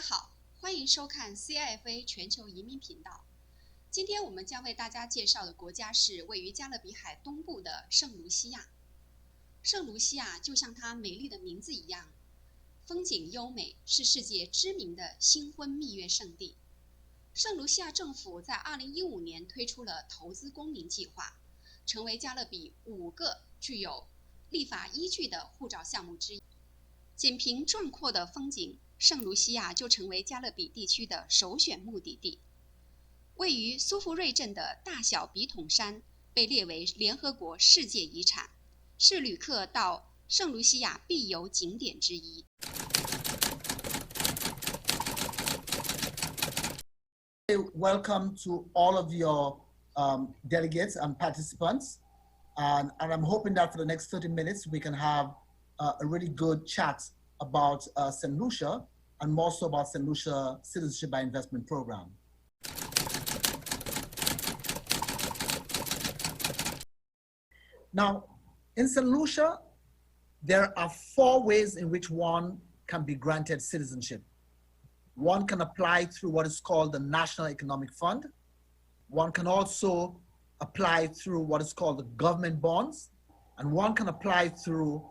家好，欢迎收看 CIFA 全球移民频道。今天我们将为大家介绍的国家是位于加勒比海东部的圣卢西亚。圣卢西亚就像它美丽的名字一样，风景优美，是世界知名的新婚蜜月胜地。圣卢西亚政府在2015年推出了投资公民计划，成为加勒比5个具有立法依据的护照项目之一。仅凭壮阔的风景，圣卢西亚就成为加勒比地区的首选目的地。位于苏弗瑞镇的大小笔筒山被列为联合国世界遗产，是旅客到圣卢西亚必游景点之一。Welcome to all of your delegates and participants. And I'm hoping that for the next 30 minutes, we can have a really good chat about St. Lucia and more so about St. Lucia Citizenship by Investment Program. Now, in St. Lucia, there are 4 ways in which one can be granted citizenship. One can apply through what is called the National Economic Fund. One can also apply through what is called the government bonds, and one can apply through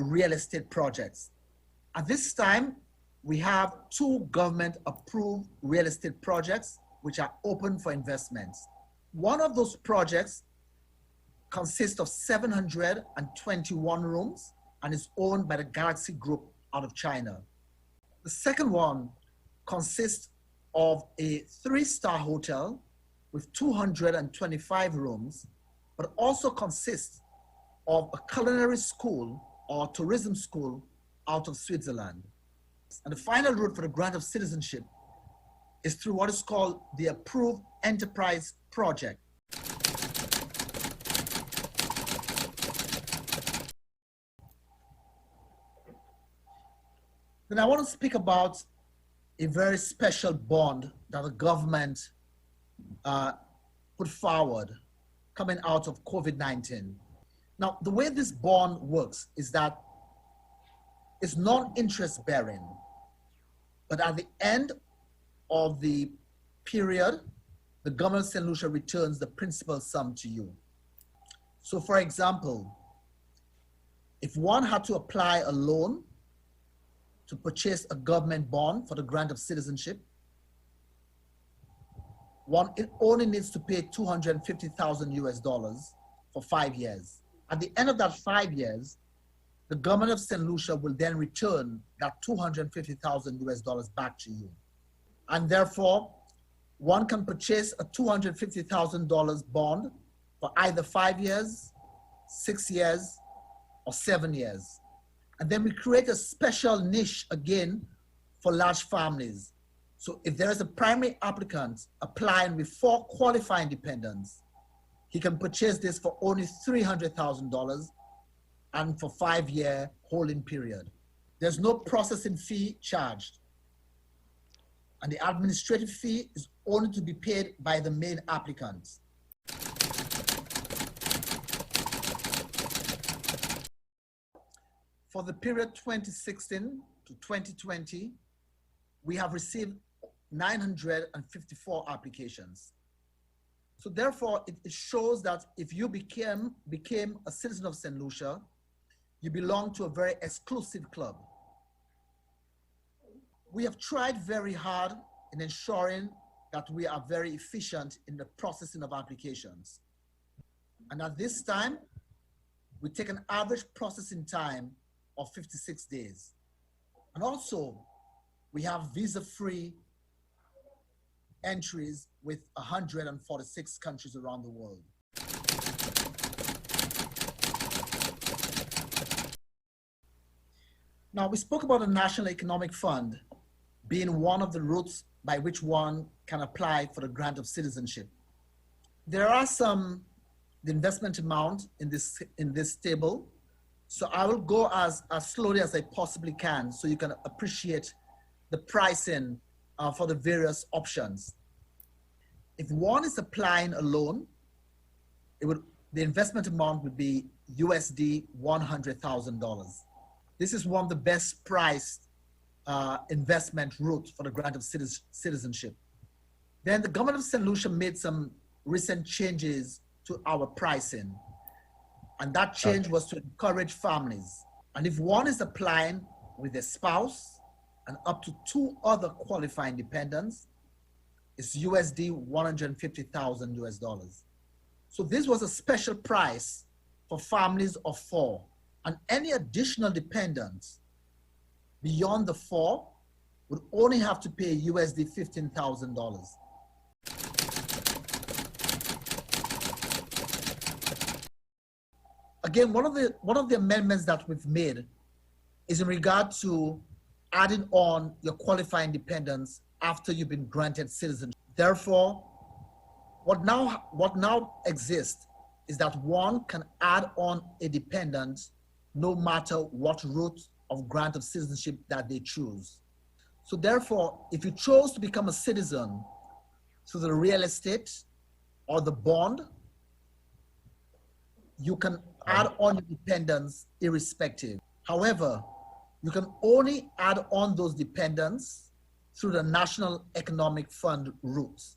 real estate projects. At this time, we have 2 government-approved real estate projects which are open for investments. One of those projects consists of 721 rooms and is owned by the Galaxy Group out of China. The second one consists of a 3-star hotel with 225 rooms, but also consists of a culinary school or tourism school out of Switzerland. And the final route for the grant of citizenship is through what is called the Approved Enterprise Project. Then I want to speak about a very special bond that the government put forward coming out of COVID-19. Now, the way this bond works is that it's non-interest bearing, but at the end of the period, the government of St. Lucia returns the principal sum to you. So for example, if one had to apply a loan to purchase a government bond for the grant of citizenship, one only needs to pay $250,000 for 5 years. At the end of that 5 years, the government of St. Lucia will then return that $250,000 back to you. And therefore, one can purchase a $250,000 bond for either 5 years, 6 years, or 7 years. And then we create a special niche again for large families. So if there is a primary applicant applying with 4 qualifying dependents, he can purchase this for only $300,000 and for 5-year holding period. There's no processing fee charged. And the administrative fee is only to be paid by the main applicant. For the period 2016 to 2020, we have received 954 applications. So therefore, it shows that if you became a citizen of St. Lucia, you belong to a very exclusive club. We have tried very hard in ensuring that we are very efficient in the processing of applications. And at this time, we take an average processing time of 56 days. And also, we have visa-free entries with 146 countries around the world. Now, we spoke about the National Economic Fund being one of the routes by which one can apply for the grant of citizenship. There are the investment amount in this table. So I will go as slowly as I possibly can so you can appreciate the pricing for the various options. If one is applying a loan, the investment amount would be USD $100,000. This is one of the best priced investment route for the grant of citizenship. Then the government of St. Lucia made some recent changes to our pricing. And that change was to encourage families. And if one is applying with a spouse and up to 2 other qualifying dependents, it's USD 150,000 US dollars. So this was a special price for families of 4. And any additional dependents beyond the 4 would only have to pay USD $15,000. Again, one of the amendments that we've made is in regard to adding on your qualifying dependents after you've been granted citizenship. Therefore, what now exists is that one can add on a dependent no matter what route of grant of citizenship that they choose. So therefore, if you chose to become a citizen through the real estate or the bond, you can add on your dependents irrespective. However, you can only add on those dependents through the National Economic Fund routes.